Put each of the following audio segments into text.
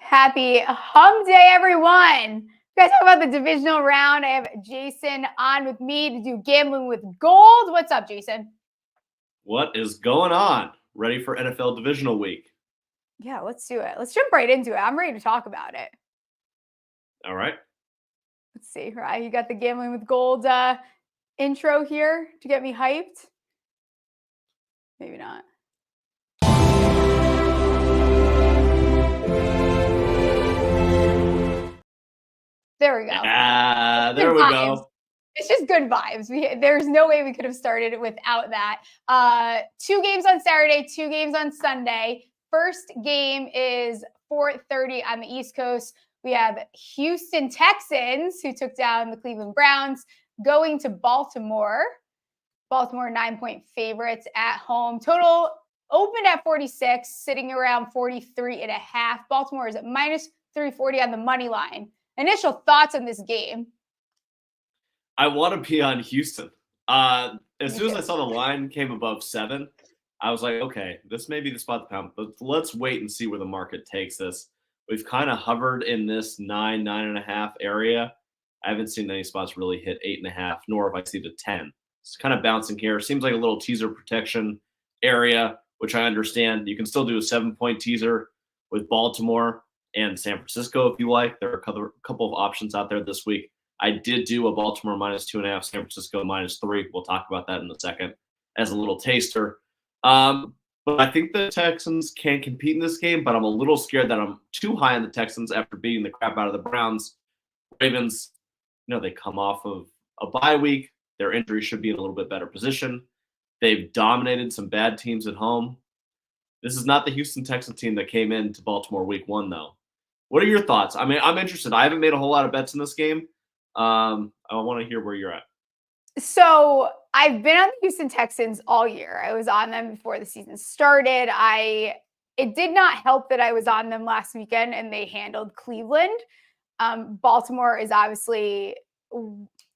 Happy Hump Day, everyone. You guys talk about the divisional round. I have Jason on with me to do gambling with gold. What's up, Jason? What is going on? Ready for NFL divisional week? Yeah, let's do it. Let's jump right into it. I'm ready to talk about it. All right. Let's see. Right, you got the gambling with gold intro here to get me hyped. Maybe not. There we go. There we go. It's just good vibes. There's no way we could have started it without that. 2 games on Saturday, 2 games on Sunday. First game is 4:30 on the East Coast. We have Houston Texans, who took down the Cleveland Browns, going to Baltimore. Baltimore 9-point favorites at home. Total opened at 46, sitting around 43.5. Baltimore is at minus 340 on the money line. Initial thoughts on this game? I want to be on Houston. As soon as I saw the line came above 7, I was like, okay, this may be the spot to pound, but let's wait and see where the market takes this. We've kind of hovered in this 9.5 area. I haven't seen any spots really hit 8.5, nor have I seen the 10. It's kind of bouncing here. Seems like a little teaser protection area, which I understand. You can still do a 7-point teaser with Baltimore and San Francisco if you like. There are a couple of options out there this week. I did do a Baltimore minus 2.5, San Francisco minus 3. We'll talk about that in a second as a little taster. But I think the Texans can compete in this game, but I'm a little scared that I'm too high on the Texans after beating the crap out of the Browns. Ravens, they come off of a bye week. Their injury should be in a little bit better position. They've dominated some bad teams at home. This is not the Houston Texans team that came into Baltimore week 1, though. What are your thoughts? I mean, I'm interested. I haven't made a whole lot of bets in this game. I want to hear where you're at. So I've been on the Houston Texans all year. I was on them before the season started. It did not help that I was on them last weekend and they handled Cleveland. Baltimore is obviously,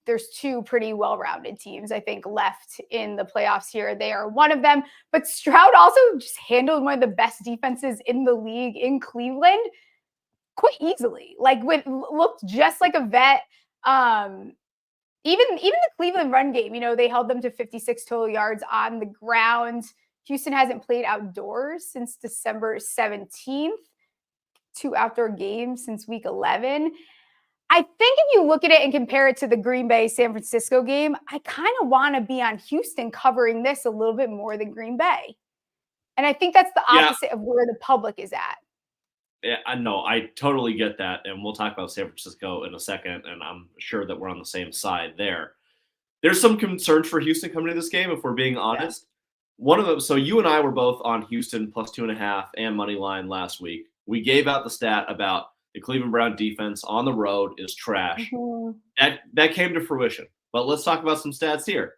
there's 2 pretty well-rounded teams, I think, left in the playoffs here. They are one of them. But Stroud also just handled one of the best defenses in the league in Cleveland quite easily. Looked just like a vet. Even the Cleveland run game, they held them to 56 total yards on the ground. Houston hasn't played outdoors since December 17th. 2 outdoor games since week 11. I think if you look at it and compare it to the Green Bay San Francisco game, I kind of want to be on Houston covering this a little bit more than Green Bay. And I think that's the opposite of where the public is at. Yeah, I know. I totally get that. And we'll talk about San Francisco in a second. And I'm sure that we're on the same side there. There's some concerns for Houston coming to this game, if we're being honest. Yeah. One of them, so you and I were both on Houston plus 2.5 and money line last week. We gave out the stat about the Cleveland Brown defense on the road is trash. Mm-hmm. That came to fruition. But let's talk about some stats here.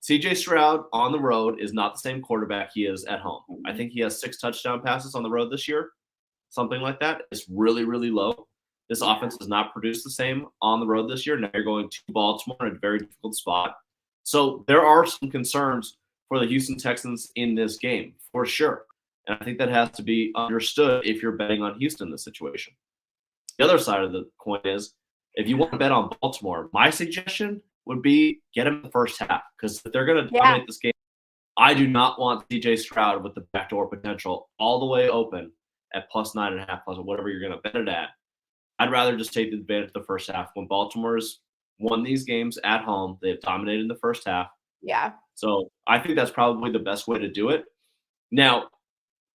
CJ Stroud on the road is not the same quarterback he is at home. Mm-hmm. I think he has 6 touchdown passes on the road this year. Something like that. It's really, really low. This offense has not produced the same on the road this year. Now you're going to Baltimore in a very difficult spot. So there are some concerns for the Houston Texans in this game, for sure. And I think that has to be understood if you're betting on Houston in this situation. The other side of the coin is, if you want to bet on Baltimore, my suggestion would be get them in the first half. Because if they're going to dominate this game, I do not want CJ Stroud with the backdoor potential all the way open at plus 9.5, plus whatever you're going to bet it at. I'd rather just take the advantage of the first half. When Baltimore's won these games at home, they've dominated in the first half. Yeah. So I think that's probably the best way to do it. Now,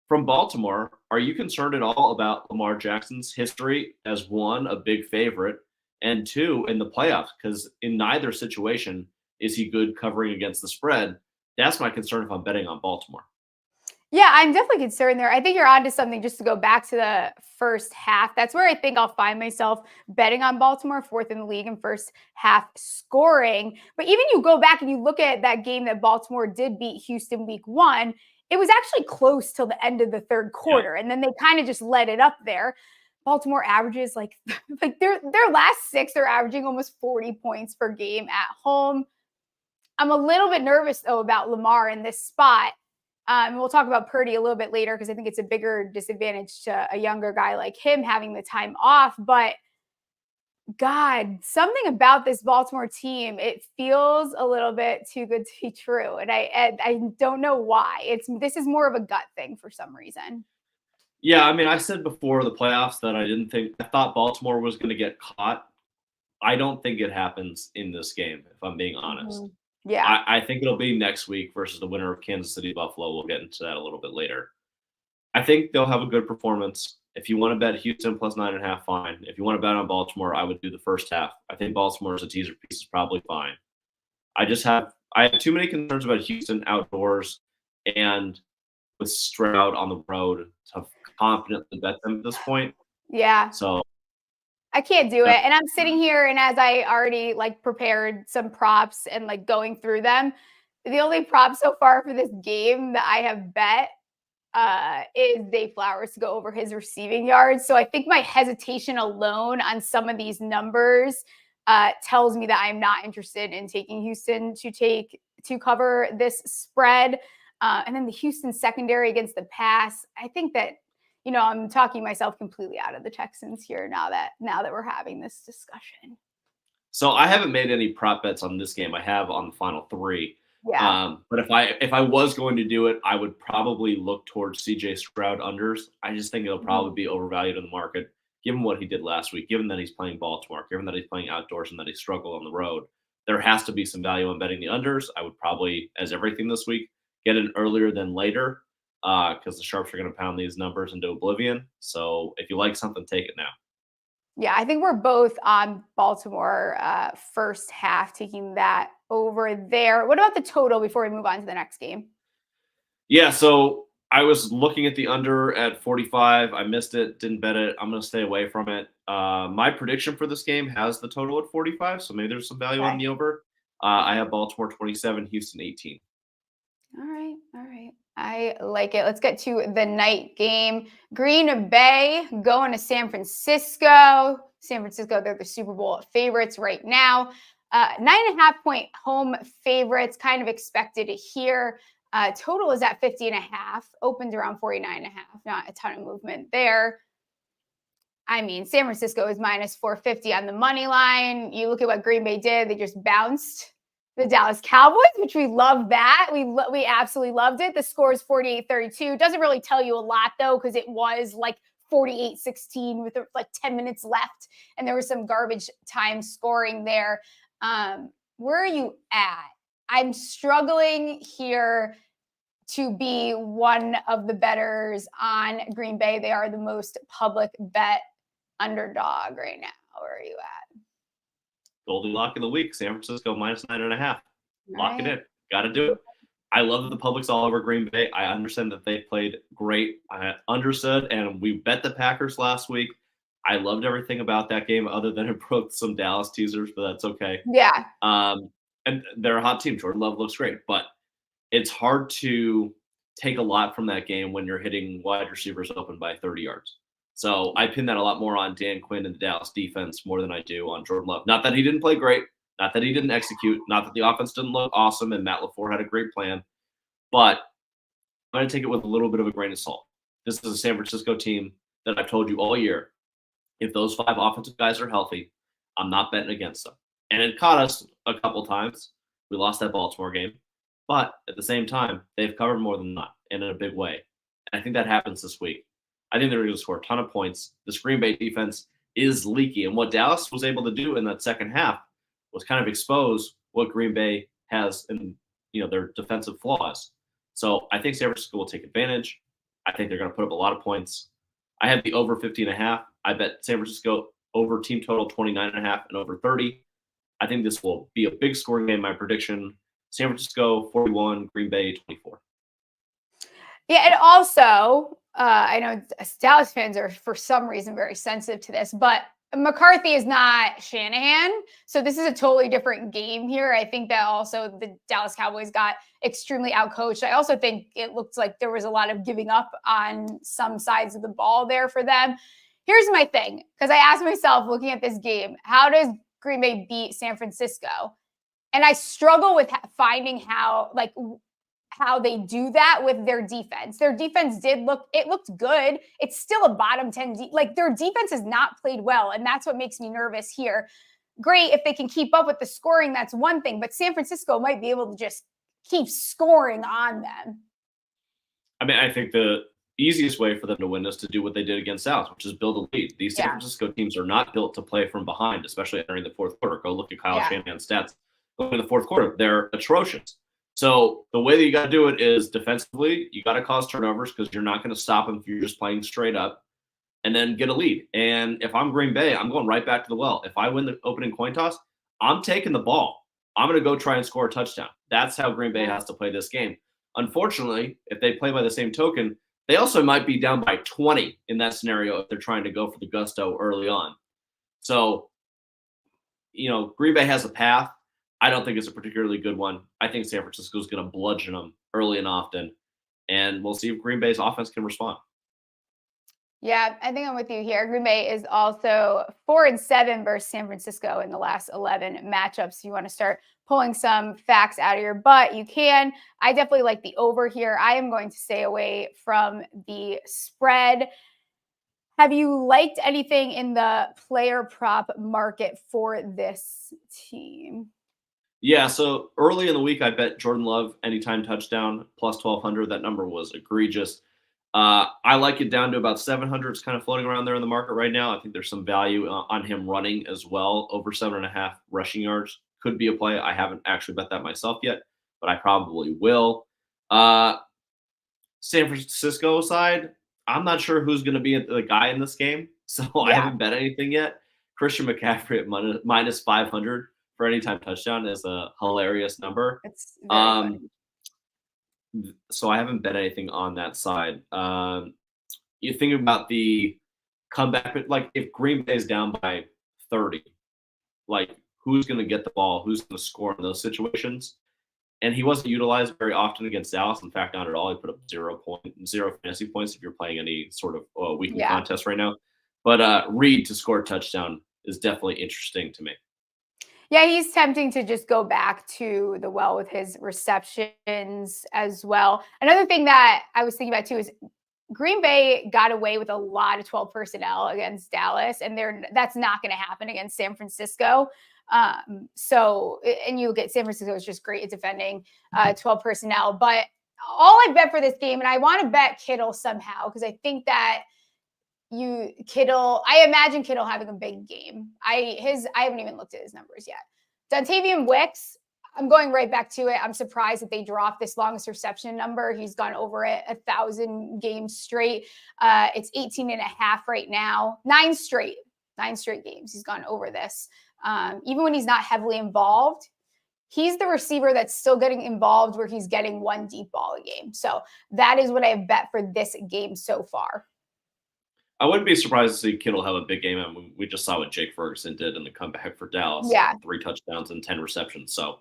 from Baltimore, are you concerned at all about Lamar Jackson's history as 1, a big favorite, and 2, in the playoffs? Because in neither situation is he good covering against the spread. That's my concern if I'm betting on Baltimore. Yeah, I'm definitely concerned there. I think you're onto something just to go back to the first half. That's where I think I'll find myself betting on Baltimore, 4th in the league in first half scoring. But even you go back and you look at that game that Baltimore did beat Houston week 1, it was actually close till the end of the 3rd quarter. Yeah. And then they kind of just let it up there. Baltimore averages like their last 6, they're averaging almost 40 points per game at home. I'm a little bit nervous, though, about Lamar in this spot. We'll talk about Purdy a little bit later because I think it's a bigger disadvantage to a younger guy like him having the time off. But God, something about this Baltimore team, it feels a little bit too good to be true. And I don't know why. This is more of a gut thing for some reason. Yeah, I mean, I said before the playoffs that I thought Baltimore was going to get caught. I don't think it happens in this game, if I'm being honest. Yeah. I think it'll be next week versus the winner of Kansas City Buffalo. We'll get into that a little bit later. I think they'll have a good performance. If you want to bet Houston plus 9.5, fine. If you want to bet on Baltimore, I would do the first half. I think Baltimore as a teaser piece is probably fine. I have too many concerns about Houston outdoors and with Stroud on the road to confidently bet them at this point. Yeah. So I can't do it. And I'm sitting here, and as I already prepared some props and going through them, the only prop so far for this game that I have bet is Zay Flowers to go over his receiving yards. So I think my hesitation alone on some of these numbers tells me that I'm not interested in taking Houston to cover this spread. And then the Houston secondary against the pass, I think that, I'm talking myself completely out of the Texans here now that we're having this discussion. So I haven't made any prop bets on this game. I have on the final three. Yeah. But if I was going to do it, I would probably look towards CJ Stroud unders. I just think it'll probably be overvalued in the market, given what he did last week, given that he's playing Baltimore, given that he's playing outdoors and that he struggled on the road. There has to be some value in betting the unders. I would probably, as everything this week, get in earlier than later because the sharps are going to pound these numbers into oblivion. So if you like something, take it now. Yeah, I think we're both on Baltimore first half, taking that over there. What about the total before we move on to the next game? Yeah, so I was looking at the under at 45. I missed it, didn't bet it. I'm going to stay away from it. My prediction for this game has the total at 45, so maybe there's some value on the over. I have Baltimore 27, Houston 18. All right. I like it. Let's get to the night game. Green Bay going to San Francisco. San Francisco, they're the Super Bowl favorites right now. 9.5-point home favorites, kind of expected here. Total is at 50.5, opened around 49.5. Not a ton of movement there. I mean, San Francisco is minus 450 on the money line. You look at what Green Bay did. They just bounced the Dallas Cowboys, which we love that. We absolutely loved it. The score is 48-32. Doesn't really tell you a lot, though, because it was 48-16 with 10 minutes left, and there was some garbage time scoring there. Where are you at? I'm struggling here to be one of the bettors on Green Bay. They are the most public bet underdog right now. Where are you at? Goldie lock of the week, San Francisco minus 9.5. Lock it in. Got to do it. I love that the public's all over Green Bay. I understand that they played great. I understood, and we bet the Packers last week. I loved everything about that game other than it broke some Dallas teasers, but that's okay. Yeah. And they're a hot team. Jordan Love looks great, but it's hard to take a lot from that game when you're hitting wide receivers open by 30 yards. So I pin that a lot more on Dan Quinn and the Dallas defense more than I do on Jordan Love. Not that he didn't play great, not that he didn't execute, not that the offense didn't look awesome and Matt LaFleur had a great plan, but I'm going to take it with a little bit of a grain of salt. This is a San Francisco team that I've told you all year, if those 5 offensive guys are healthy, I'm not betting against them. And it caught us a couple times. We lost that Baltimore game. But at the same time, they've covered more than not and in a big way. And I think that happens this week. I think they're going to score a ton of points. This Green Bay defense is leaky. And what Dallas was able to do in that second half was kind of expose what Green Bay has in their defensive flaws. So I think San Francisco will take advantage. I think they're going to put up a lot of points. I have the over 50.5. I bet San Francisco over team total 29.5 and over 30. I think this will be a big scoring game. My prediction: San Francisco 41, Green Bay 24. Yeah, and also I know Dallas fans are for some reason very sensitive to this, but McCarthy is not Shanahan, so this is a totally different game here. I think that also the Dallas Cowboys got extremely outcoached. I also think it looked like there was a lot of giving up on some sides of the ball there for them. Here's my thing, because I asked myself looking at this game, how does Green Bay beat San Francisco? And I struggle with finding how how they do that with their defense. Their defense looked good. It's still a bottom 10. Like their defense has not played well. And that's what makes me nervous here. Great. If they can keep up with the scoring, that's one thing, but San Francisco might be able to just keep scoring on them. I mean, I think the easiest way for them to win is to do what they did against Dallas, which is build a lead. These San Francisco teams are not built to play from behind, especially entering the fourth quarter. Go look at Kyle Shanahan's stats going in the fourth quarter. They're atrocious. So the way that you got to do it is defensively, you got to cause turnovers because you're not going to stop them if you're just playing straight up, and then get a lead. And if I'm Green Bay, I'm going right back to the well. If I win the opening coin toss, I'm taking the ball. I'm going to go try and score a touchdown. That's how Green Bay has to play this game. Unfortunately, if they play by the same token, they also might be down by 20 in that scenario if they're trying to go for the gusto early on. So, Green Bay has a path. I don't think it's a particularly good one. I think San Francisco is going to bludgeon them early and often, and we'll see if Green Bay's offense can respond. Yeah, I think I'm with you here. Green Bay is also 4-7 versus San Francisco in the last 11 matchups. If you want to start pulling some facts out of your butt, you can. I definitely like the over here. I am going to stay away from the spread. Have you liked anything in the player prop market for this team? Yeah, so early in the week, I bet Jordan Love anytime touchdown plus 1,200. That number was egregious. I like it down to about 700. It's kind of floating around there in the market right now. I think there's some value on him running as well. Over 7.5 rushing yards could be a play. I haven't actually bet that myself yet, but I probably will. San Francisco side, I'm not sure who's going to be the guy in this game, so I haven't bet anything yet. Christian McCaffrey at minus 500 for anytime touchdown is a hilarious number. It's very funny. So I haven't bet anything on that side. You think about the comeback, like if Green Bay is down by 30, like who's going to get the ball? Who's going to score in those situations? And he wasn't utilized very often against Dallas. In fact, not at all. He put up 0 fantasy points if you're playing any sort of weekly contest right now. But Reed to score a touchdown is definitely interesting to me. Yeah, he's tempting to just go back to the well with his receptions as well. Another thing that I was thinking about too is Green Bay got away with a lot of 12 personnel against Dallas, and that's not going to happen against San Francisco. And you look at San Francisco is just great at defending 12 personnel. But all I bet for this game, and I want to bet Kittle somehow because I think that I imagine Kittle having a big game. I haven't even looked at his numbers yet. Dontavian Wicks, I'm going right back to it. I'm surprised that they dropped this longest reception number. He's gone over it 1,000 games straight. It's 18.5 right now. 9 straight games. He's gone over this. Even when he's not heavily involved, he's the receiver that's still getting involved where he's getting 1 deep ball a game. So that is what I have bet for this game so far. I wouldn't be surprised to see Kittle have a big game. I mean, we just saw what Jake Ferguson did in the comeback for Dallas. Yeah. 3 touchdowns and 10 receptions. So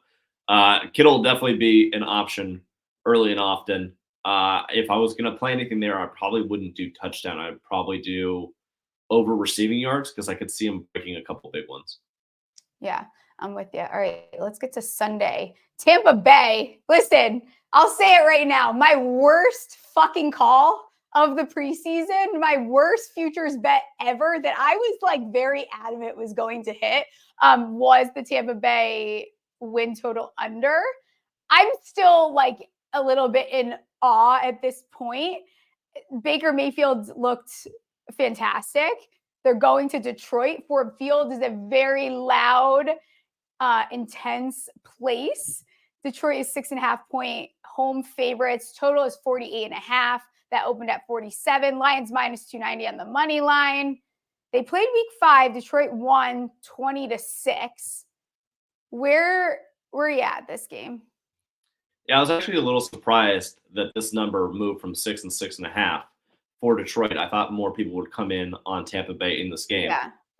Kittle will definitely be an option early and often. If I was going to play anything there, I probably wouldn't do touchdown. I'd probably do over receiving yards because I could see him breaking a couple big ones. Yeah, I'm with you. All right, let's get to Sunday. Tampa Bay. Listen, I'll say it right now. My worst fucking call of the preseason, my worst futures bet ever that I was like very adamant was going to hit was the Tampa Bay win total under. I'm still like a little bit in awe at this point. Baker Mayfield looked fantastic. They're going to Detroit. Ford Field is a very loud, intense place. Detroit is 6.5-point home favorites. Total is 48.5. That opened at 47. Lions minus 290 on the money line. They played week 5. Detroit won 20-6. Where are you at this game? Yeah, I was actually a little surprised that this number moved from 6 and 6.5 for Detroit. I thought more people would come in on Tampa Bay in this game,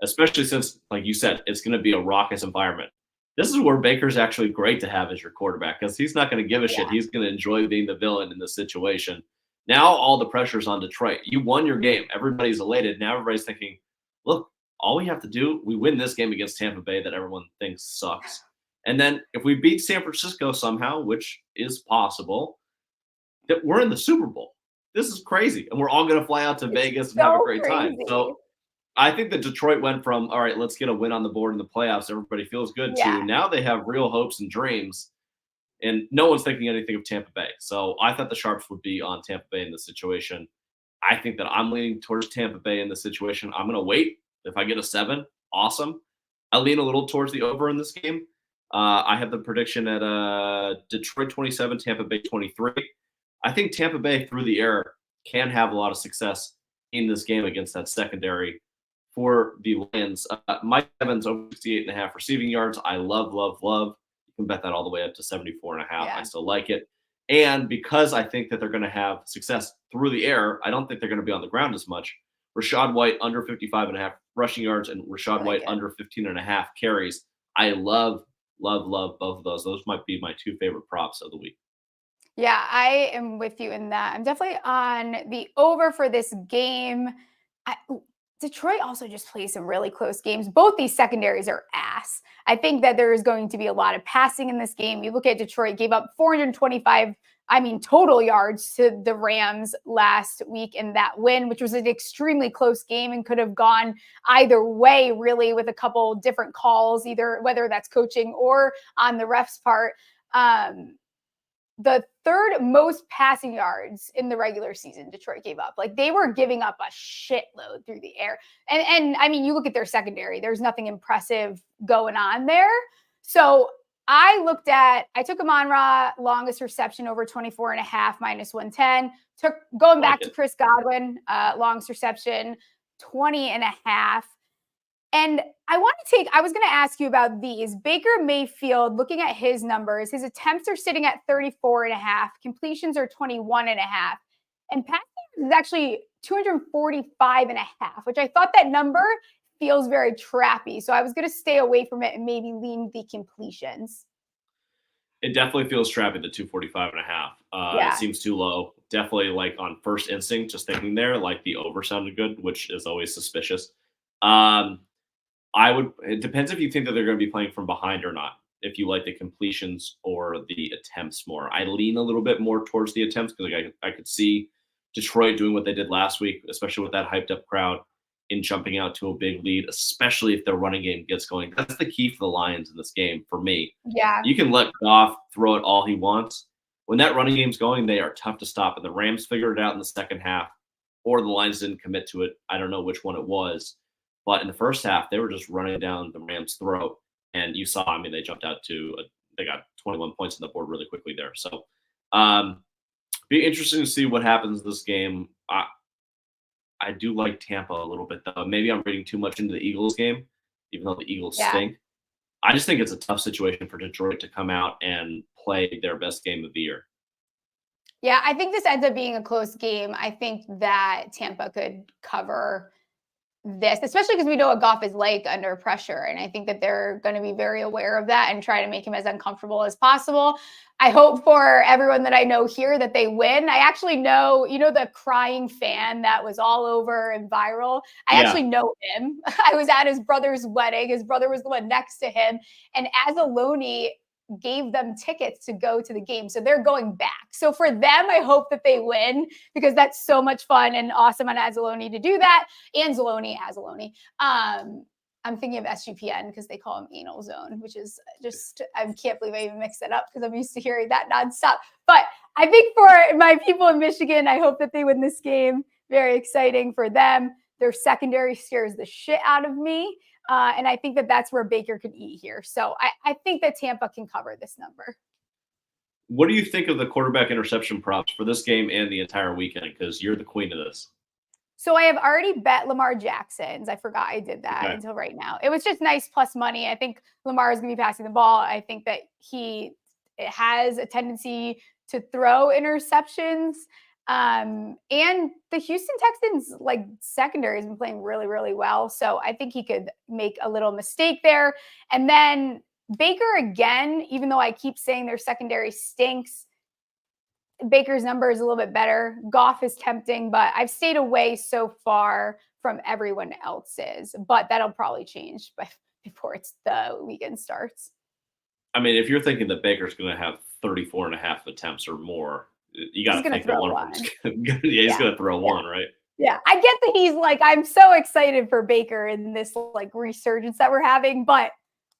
especially since, like you said, it's going to be a raucous environment. This is where Baker's actually great to have as your quarterback because he's not going to give a shit. He's going to enjoy being the villain in this situation. Now all the pressure's on Detroit. You won your game. Everybody's elated. Now everybody's thinking, look, all we have to do, we win this game against Tampa Bay that everyone thinks sucks. And then if we beat San Francisco somehow, which is possible, that we're in the Super Bowl. This is crazy. And we're all going to fly out to Vegas and have a great time. So I think that Detroit went from, all right, let's get a win on the board in the playoffs. Everybody feels good to now they have real hopes and dreams. And no one's thinking anything of Tampa Bay. So I thought the Sharps would be on Tampa Bay in this situation. I think that I'm leaning towards Tampa Bay in this situation. I'm going to wait. If I get a 7, awesome. I lean a little towards the over in this game. I have the prediction at Detroit 27, Tampa Bay 23. I think Tampa Bay through the air can have a lot of success in this game against that secondary for the Lions. Mike Evans over 68.5 receiving yards. I love. You can bet that all the way up to 74.5. I still like it. And because I think that they're going to have success through the air, I don't think they're going to be on the ground as much. Rashad White under 55.5 rushing yards and Rashad White under 15.5 carries. I love both of those. Those might be my 2 favorite props of the week. Yeah, I am with you in that. I'm definitely on the over for this game. Detroit also just plays some really close games. Both these secondaries are ass. I think that there is going to be a lot of passing in this game. You look at Detroit, gave up 425, total yards to the Rams last week in that win, which was an extremely close game and could have gone either way, really, with a couple different calls, either whether that's coaching or on the refs' part. The 3rd most passing yards in the regular season, Detroit gave up. Like, they were giving up a shitload through the air. And you look at their secondary, there's nothing impressive going on there. So I took Amon-Ra longest reception over 24.5 minus 110. Going back to Chris Godwin, longest reception 20.5. And I was going to ask you about these. Baker Mayfield, looking at his numbers, his attempts are sitting at 34.5, completions are 21.5, and passing is actually 245.5, which I thought that number feels very trappy. So I was going to stay away from it and maybe lean the completions. It definitely feels trappy, the 245.5. It seems too low. Definitely, like, on first instinct, just thinking there, like, the over sounded good, which is always suspicious. It depends if you think that they're going to be playing from behind or not, if you like the completions or the attempts more. I lean a little bit more towards the attempts because I could see Detroit doing what they did last week, especially with that hyped up crowd, in jumping out to a big lead, especially if their running game gets going. That's the key for the Lions in this game for me. Yeah. You can let Goff throw it all he wants. When that running game's going, they are tough to stop. And the Rams figured it out in the second half, or the Lions didn't commit to it. I don't know which one it was. But in the first half, they were just running down the Rams' throat. And you saw, they jumped out they got 21 points on the board really quickly there. So be interesting to see what happens this game. I do like Tampa a little bit, though. Maybe I'm reading too much into the Eagles game, even though the Eagles stink. I just think it's a tough situation for Detroit to come out and play their best game of the year. Yeah, I think this ends up being a close game. I think that Tampa could cover this, especially because we know what Goff is like under pressure. And I think that they're going to be very aware of that and try to make him as uncomfortable as possible. I hope for everyone that I know here that they win. I actually know, the crying fan that was all over and viral. I actually know him. I was at his brother's wedding. His brother was the one next to him. And Anzalone gave them tickets to go to the game. So they're going back. So for them, I hope that they win because that's so much fun and awesome on Anzalone to do that. Anzalone. I'm thinking of SGPN because they call him Anal Zone, which is just, I can't believe I even mixed that up because I'm used to hearing that nonstop. But I think for my people in Michigan, I hope that they win this game. Very exciting for them. Their secondary scares the shit out of me. And I think that that's where Baker could eat here. So I think that Tampa can cover this number. What do you think of the quarterback interception props for this game and the entire weekend? Because you're the queen of this. So I have already bet Lamar Jackson's. I forgot I did that until right now. It was just nice plus money. I think Lamar is going to be passing the ball. I think that it has a tendency to throw interceptions. And the Houston Texans secondary has been playing really, really well. So I think he could make a little mistake there. And then Baker again, even though I keep saying their secondary stinks, Baker's number is a little bit better. Goff is tempting, but I've stayed away so far from everyone else's. But that'll probably change before the weekend starts. If you're thinking that Baker's going to have 34.5 attempts or more, You got to think that one of them's he's going to throw one, right? Yeah, I get that he's like, I'm so excited for Baker in this like resurgence that we're having, but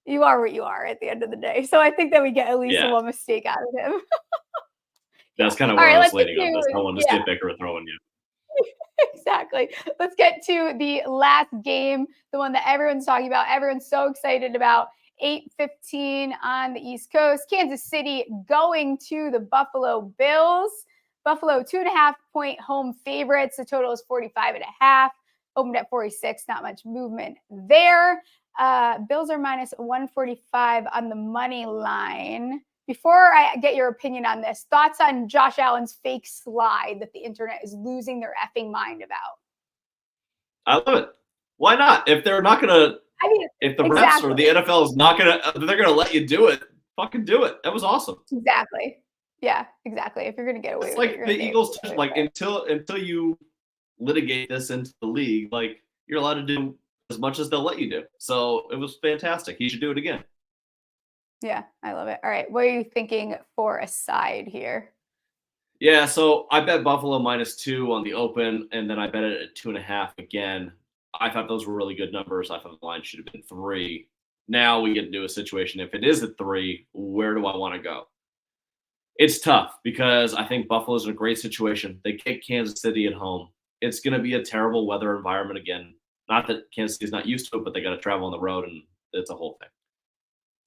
you are what you are at the end of the day. So I think that we get at least one mistake out of him. That's kind of where I was leaning on this. I wanted to see if Baker would throw in you. Exactly. Let's get to the last game, the one that everyone's talking about. Everyone's so excited about. 8:15 on the East Coast. Kansas City going to the Buffalo Bills. Buffalo 2.5-point home favorites. The total is 45.5. Opened at 46. Not much movement there. Bills are minus 145 on the money line. Before I get your opinion on this, thoughts on Josh Allen's fake slide that the internet is losing their effing mind about? I love it. Why not? If they're not going to, if the refs or the NFL is not going to, they're going to let you do it, fucking do it. That was awesome. Exactly. Yeah, exactly. If you're going to get away with it. It's like the Eagles, like until you litigate this into the league, like you're allowed to do as much as they'll let you do. So it was fantastic. He should do it again. Yeah, I love it. All right. What are you thinking for a side here? Yeah, so I bet Buffalo -2 on the open, and then I bet it at 2.5 again. I thought those were really good numbers. I thought the line should have been 3. Now we get into a situation. If it is at 3, where do I want to go? It's tough because I think Buffalo's in a great situation. They get Kansas City at home. It's going to be a terrible weather environment again. Not that Kansas City's not used to it, but they got to travel on the road, and it's a whole thing.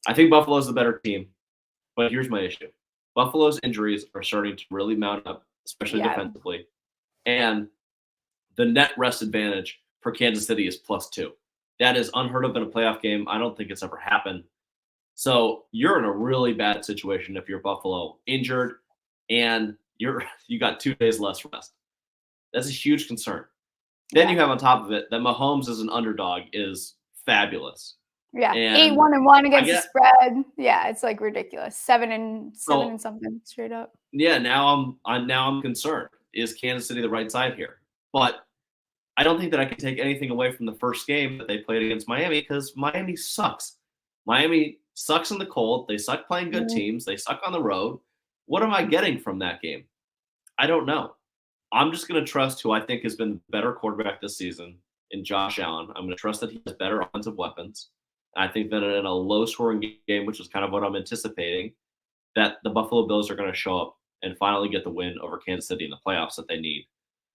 I think Buffalo's the better team, but here's my issue. Buffalo's injuries are starting to really mount up, especially defensively. And the net rest advantage for Kansas City is +2. That is unheard of in a playoff game. I don't think it's ever happened. So you're in a really bad situation if you're Buffalo, injured, and you got 2 days less rest. That's a huge concern. Then you have on top of it that Mahomes as an underdog is fabulous. Yeah, 8-1-1 against the spread. Yeah, it's like ridiculous. 7 and something straight up. Yeah, now I'm concerned. Is Kansas City the right side here? But I don't think that I can take anything away from the first game that they played against Miami because Miami sucks. Miami sucks in the cold. They suck playing good teams. They suck on the road. What am I getting from that game? I don't know. I'm just going to trust who I think has been the better quarterback this season in Josh Allen. I'm going to trust that he has better offensive weapons. I think that in a low-scoring game, which is kind of what I'm anticipating, that the Buffalo Bills are going to show up and finally get the win over Kansas City in the playoffs that they need.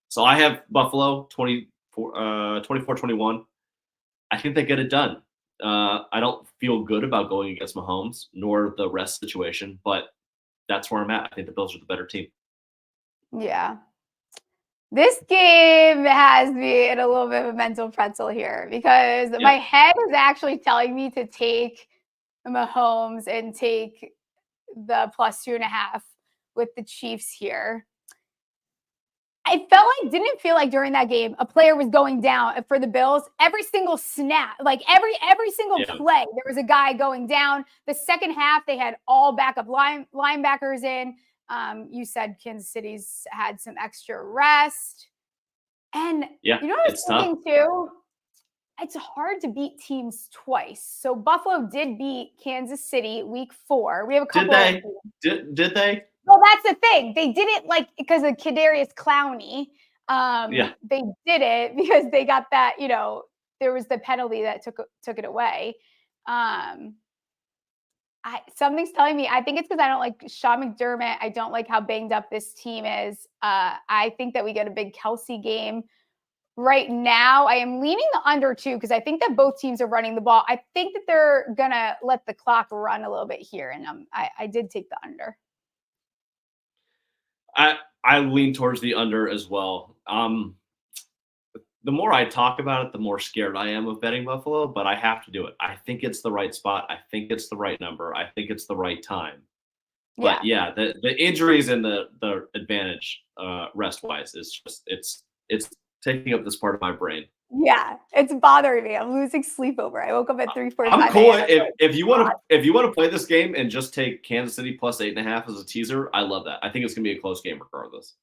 So I have Buffalo 24-21. I think they get it done. I don't feel good about going against Mahomes, nor the rest situation, but that's where I'm at. I think the Bills are the better team. Yeah. This game has me in a little bit of a mental pretzel here because my head is actually telling me to take Mahomes and take the +2.5 with the Chiefs here. Didn't feel like during that game a player was going down for the Bills. Every single snap, like every single play, there was a guy going down. The second half, they had all backup linebackers in. You said Kansas City's had some extra rest. And you know what I was thinking too? It's hard to beat teams twice. So Buffalo did beat Kansas City week 4. We have a couple. Did they? Well, that's the thing. They did it because of Kadarius Clowney. They did it because they got that, there was the penalty that took it away. Something's telling me, I think it's because I don't like Sean McDermott. I don't like how banged up this team is. I think that we get a big Kelsey game. Right now, I am leaning the under 2 because I think that both teams are running the ball. I think that they're going to let the clock run a little bit here, and I did take the under. I lean towards the under as well. The more I talk about it, the more scared I am of betting Buffalo, but I have to do it. I think it's the right spot. I think it's the right number. I think it's the right time. But the injuries and the advantage rest-wise is just it's taking up this part of my brain. Yeah, it's bothering me. I'm losing sleep over. I woke up at 3:45. I'm cool if you want to play this game and just take Kansas City +8.5 as a teaser. I love that. I think it's gonna be a close game regardless.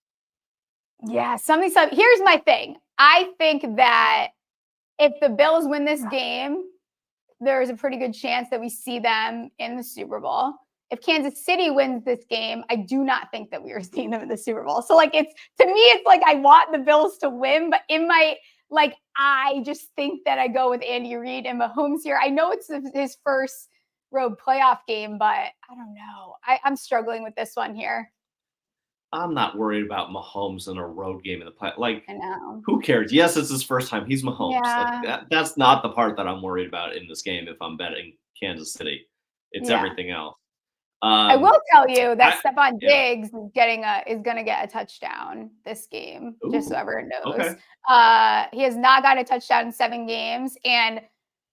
Yeah, here's my thing. I think that if the Bills win this game, there is a pretty good chance that we see them in the Super Bowl. if Kansas City wins this game, I do not think that we are seeing them in the Super Bowl. So like, to me, it's like I want the Bills to win, but in my, like, I just think that I go with Andy Reid and Mahomes here. I know it's his first road playoff game, but I don't know. I'm struggling with this one here. I'm not worried about Mahomes in a road game in the play. Like, I know. who cares? Yes, it's his first time. He's Mahomes. Yeah. Like that's not the part that I'm worried about in this game if I'm betting Kansas City. It's everything else. I will tell you that Stephon Diggs is going to get a touchdown this game, just so everyone knows. Okay. He has not got a touchdown in 7 games. And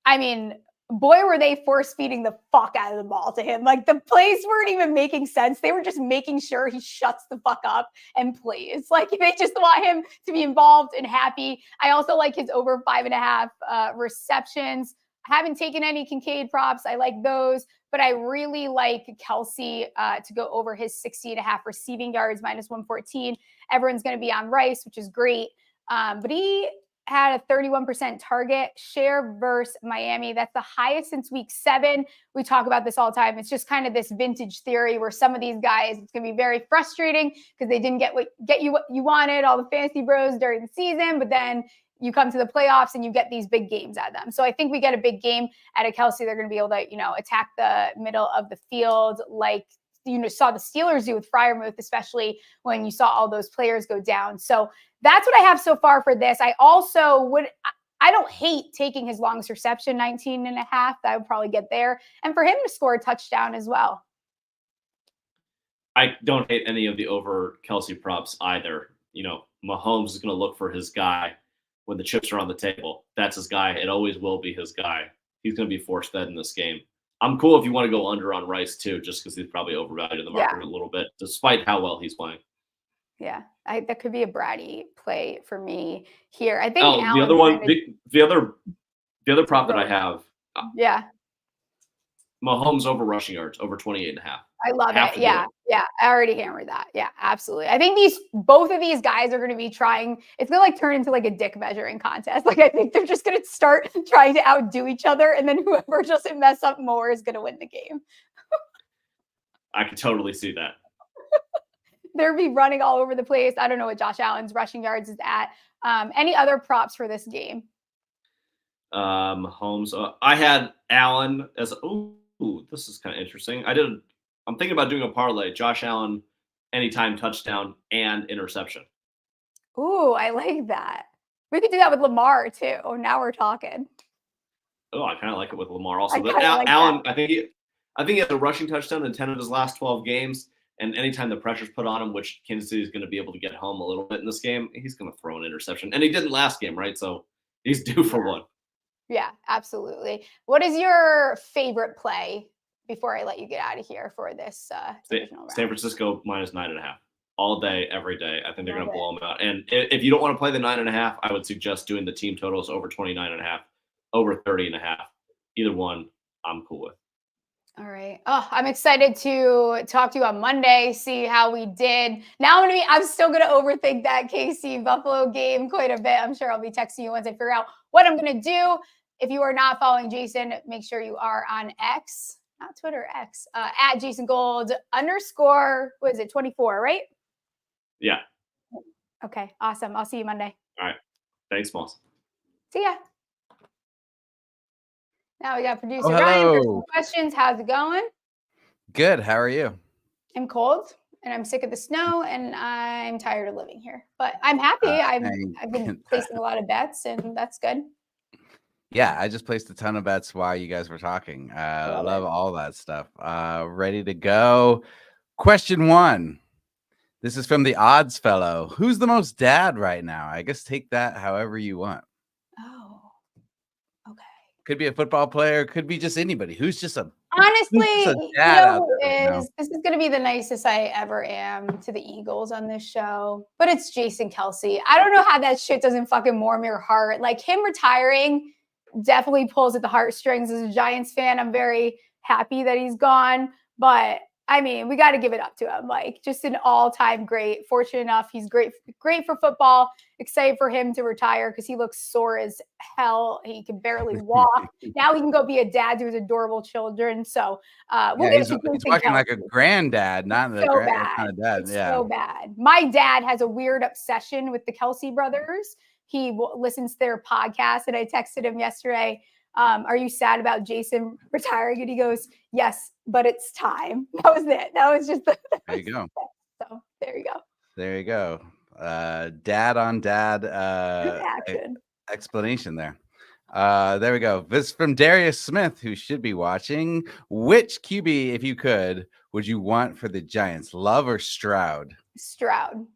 I mean, boy, were they force feeding the fuck out of the ball to him. Like, the plays weren't even making sense. They were just making sure he shuts the fuck up and plays. Like, they just want him to be involved and happy. I also like his over 5.5 receptions. I haven't taken any Kincaid props. I like those, but I really like Kelsey to go over his 60.5 receiving yards, -114. Everyone's going to be on Rice, which is great. But he had a 31% target share versus Miami. That's the highest since week 7. We talk about this all the time. It's just kind of this vintage theory where some of these guys, it's going to be very frustrating because they didn't get you what you wanted, all the fantasy bros during the season, but then you come to the playoffs and you get these big games out of them. So I think we get a big game out of Kelsey. They're going to be able to, attack the middle of the field like saw the Steelers do with Freiermuth, especially when you saw all those players go down. So that's what I have so far for this. I also I don't hate taking his longest reception, 19.5. That would probably get there. And for him to score a touchdown as well. I don't hate any of the over Kelsey props either. Mahomes is going to look for his guy when the chips are on the table. That's his guy. It always will be his guy. He's going to be force fed in this game. I'm cool if you want to go under on Rice too, just because he's probably overvalued in the market a little bit, despite how well he's playing. Yeah, that could be a bratty play for me here. I think the other one, the other prop that I have. Mahomes over rushing yards, over 28.5. I love it. Yeah. I already hammered that. Yeah, absolutely. I think both of these guys are going to be trying. It's going to turn into like a dick measuring contest. Like, I think they're just going to start trying to outdo each other, and then whoever doesn't mess up more is going to win the game. I can totally see that. They'll be running all over the place. I don't know what Josh Allen's rushing yards is at. Any other props for this game? Mahomes. I had Allen as. Ooh, this is kind of interesting. I'm thinking about doing a parlay. Josh Allen, anytime touchdown and interception. Ooh, I like that. We could do that with Lamar too. Oh, now we're talking. Oh, I kind of like it with Lamar also. But Allen, I think he has a rushing touchdown in 10 of his last 12 games. And anytime the pressure's put on him, which Kansas City is going to be able to get home a little bit in this game, he's going to throw an interception. And he didn't last game, right? So he's due for one. Yeah, absolutely. What is your favorite play before I let you get out of here for this divisional round? San Francisco -9.5 all day, every day. I think they're going to blow them out. And if you don't want to play the 9.5, I would suggest doing the team totals over 29.5, over 30.5. Either one, I'm cool with. All right. Oh, I'm excited to talk to you on Monday, see how we did. Now I'm still going to overthink that KC Buffalo game quite a bit. I'm sure I'll be texting you once I figure out what I'm going to do. If you are not following Jason, make sure you are on X, not Twitter, X, at Jason Gold _ what is it, 24, right? Yeah. Okay, awesome. I'll see you Monday. All right. Thanks, Smalls. See ya. Now we got producer Ryan for some questions. How's it going? Good. How are you? I'm cold and I'm sick of the snow and I'm tired of living here, but I'm happy. I've been placing a lot of bets and that's good. Yeah, I just placed a ton of bets while you guys were talking. I love all that stuff. Ready to go. Question 1. This is from the odds fellow. Who's the most dad right now? I guess take that however you want. Oh, okay. Could be a football player. Could be just anybody. Who's just a honestly, dad this is going to be the nicest I ever am to the Eagles on this show, but it's Jason Kelsey. I don't know how that shit doesn't fucking warm your heart. Like, him retiring definitely pulls at the heartstrings. As a Giants fan, I'm very happy that he's gone, but I mean, we got to give it up to him. Like, just an all-time great. Fortunate enough, he's great for football. Excited for him to retire because he looks sore as hell. He can barely walk. Now he can go be a dad to his adorable children. So we'll he's walking like a granddad, not the kind of dad. It's so bad. My dad has a weird obsession with the Kelsey brothers. He listens to their podcast, and I texted him yesterday. Are you sad about Jason retiring? And he goes, yes, but it's time. That was it. That was just there you go. So there you go. There you go. Dad on dad explanation there. There we go. This is from Darius Smith, who should be watching. Which QB, if you could, would you want for the Giants? Love or Stroud? Stroud.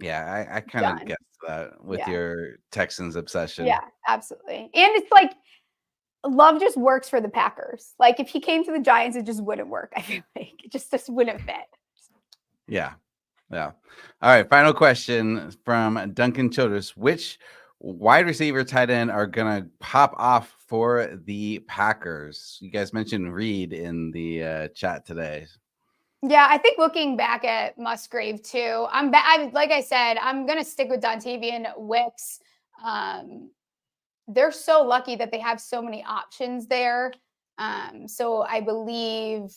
Yeah, I kind of guessed that with your Texans obsession. Yeah, absolutely. And it's like Love just works for the Packers. Like if he came to the Giants, it just wouldn't work. I feel like it just wouldn't fit. Yeah. All right. Final question from Duncan Childress. Which wide receiver, tight end are gonna pop off for the Packers? You guys mentioned Reed in the chat today. Yeah, I think looking back at Musgrave too, like I said, I'm gonna stick with Dontavian Wicks. They're so lucky that they have so many options there. So I believe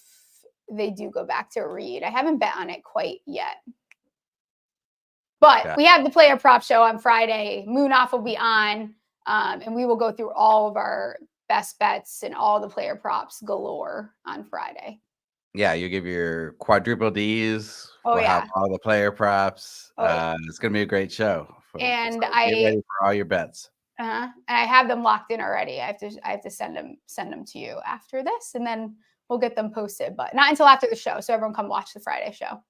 they do go back to Reed. I haven't bet on it quite yet. But we have the player prop show on Friday. Moonoff will be on, and we will go through all of our best bets and all the player props galore on Friday. Yeah, you give your quadruple Ds. We'll have all the player props. It's going to be a great show. And so get ready for all your bets. And I have them locked in already. I have to send them to you after this, and then we'll get them posted, but not until after the show. So everyone come watch the Friday show.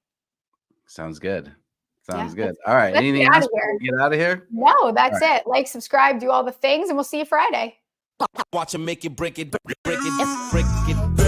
Sounds good. Sounds good. All right. Anything else before we get out of here? No, that's it. Like, subscribe, do all the things, and we'll see you Friday. Watch them make it, break it, break it, break it.